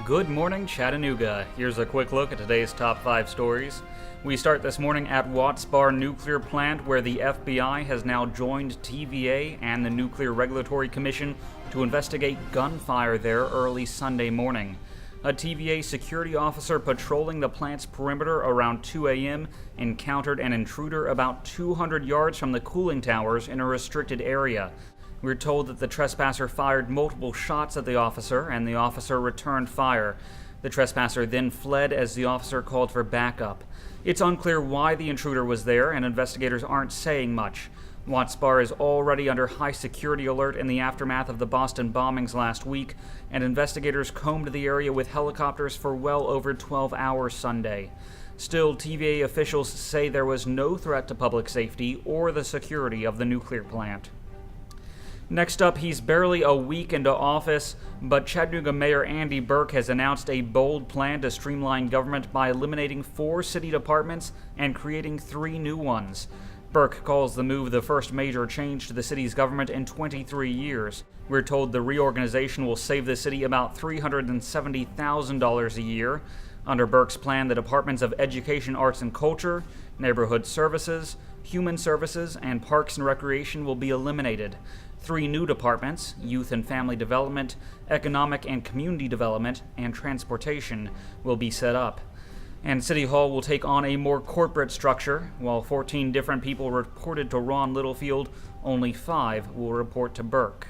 Good morning, Chattanooga. Here's a quick look at today's top 5 stories. We start this morning at Watts Bar Nuclear Plant, where the FBI has now joined TVA and the Nuclear Regulatory Commission to investigate gunfire there early Sunday morning. A TVA security officer patrolling the plant's perimeter around 2 a.m. encountered an intruder about 200 yards from the cooling towers in a restricted area. We're told that the trespasser fired multiple shots at the officer, and the officer returned fire. The trespasser then fled as the officer called for backup. It's unclear why the intruder was there, and investigators aren't saying much. Watts Bar is already under high security alert in the aftermath of the Boston bombings last week, and investigators combed the area with helicopters for well over 12 hours Sunday. Still, TVA officials say there was no threat to public safety or the security of the nuclear plant. Next up, he's barely a week into office, but Chattanooga Mayor Andy Burke has announced a bold plan to streamline government by eliminating 4 city departments and creating 3 new ones. Burke calls the move the first major change to the city's government in 23 years. We're told the reorganization will save the city about $370,000 a year. Under Burke's plan, the departments of Education, Arts and Culture, Neighborhood Services, Human Services, and Parks and Recreation will be eliminated. 3 new departments, Youth and Family Development, Economic and Community Development, and Transportation, will be set up. And City Hall will take on a more corporate structure. While 14 different people reported to Ron Littlefield, only 5 will report to Burke.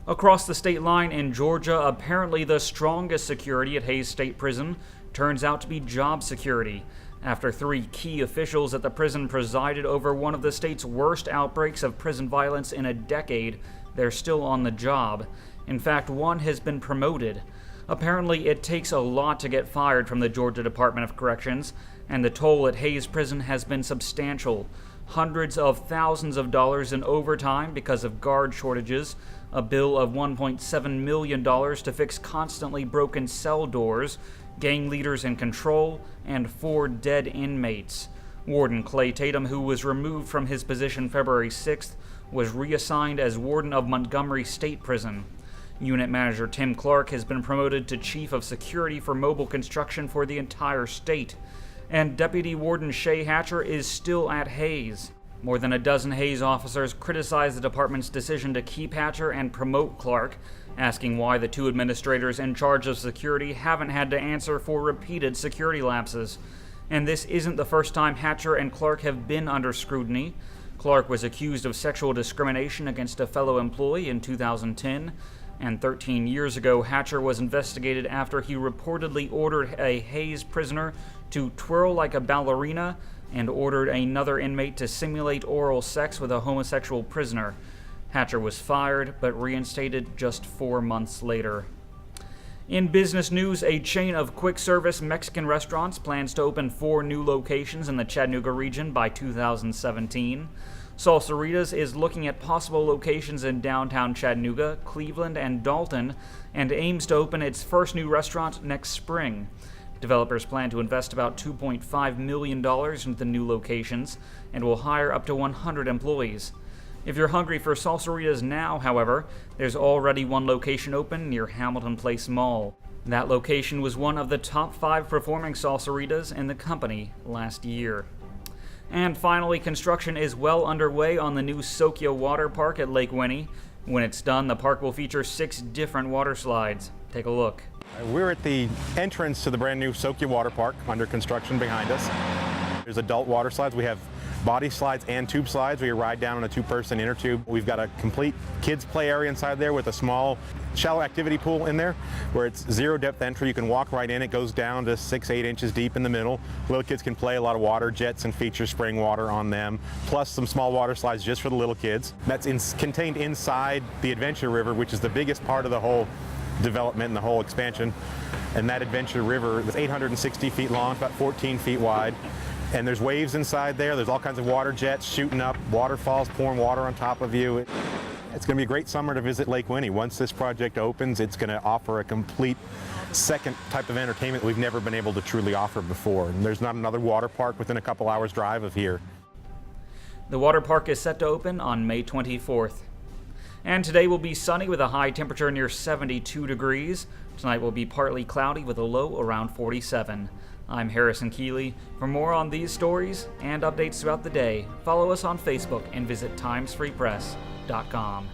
Across the state line in Georgia, apparently the strongest security at Hays State Prison turns out to be job security. After 3 key officials at the prison presided over one of the state's worst outbreaks of prison violence in a decade, they're still on the job. In fact, one has been promoted. Apparently, it takes a lot to get fired from the Georgia Department of Corrections, and the toll at Hays Prison has been substantial. Hundreds of thousands of dollars in overtime because of guard shortages, a bill of $1.7 million to fix constantly broken cell doors, gang leaders in control, and 4 dead inmates. Warden Clay Tatum, who was removed from his position February 6th, was reassigned as warden of Montgomery State Prison. Unit Manager Tim Clark has been promoted to Chief of Security for mobile construction for the entire state. And Deputy Warden Shay Hatcher is still at Hays. More than a dozen Hays officers criticized the department's decision to keep Hatcher and promote Clark, asking why the 2 administrators in charge of security haven't had to answer for repeated security lapses. And this isn't the first time Hatcher and Clark have been under scrutiny. Clark was accused of sexual discrimination against a fellow employee in 2010, and 13 years ago, Hatcher was investigated after he reportedly ordered a Hays prisoner to twirl like a ballerina and ordered another inmate to simulate oral sex with a homosexual prisoner. Hatcher was fired, but reinstated just 4 months later. In business news, a chain of quick-service Mexican restaurants plans to open 4 new locations in the Chattanooga region by 2017. Salsaritas is looking at possible locations in downtown Chattanooga, Cleveland, and Dalton, and aims to open its first new restaurant next spring. Developers plan to invest about $2.5 million into the new locations and will hire up to 100 employees. If you're hungry for Salsaritas now, however, there's already one location open near Hamilton Place Mall. That location was one of the top 5 performing Salsaritas in the company last year. And finally, construction is well underway on the new Sokkia water park at Lake Winnie. When it's done, the park will feature 6 different water slides. Take a look. We're at the entrance to the brand new Sokkia water park under construction behind us. There's adult water slides. We have body slides and tube slides where you ride down on a 2-person inner tube. We've got a complete kids play area inside there with a small shallow activity pool in there where it's 0 depth entry. You can walk right in. It goes down to 6-8 inches deep in the middle. Little kids can play a lot of water jets and feature spraying water on them, plus some small water slides just for the little kids. That's contained inside the Adventure River, which is the biggest part of the whole development and the whole expansion. And that Adventure River is 860 feet long, about 14 feet wide. And there's waves inside there. There's all kinds of water jets shooting up, waterfalls pouring water on top of you. It's going to be a great summer to visit Lake Winnie. Once this project opens, it's going to offer a complete second type of entertainment we've never been able to truly offer before. And there's not another water park within a couple hours drive of here. The water park is set to open on May 24th. And today will be sunny with a high temperature near 72 degrees. Tonight will be partly cloudy with a low around 47. I'm Harrison Keeley. For more on these stories and updates throughout the day, follow us on Facebook and visit timesfreepress.com.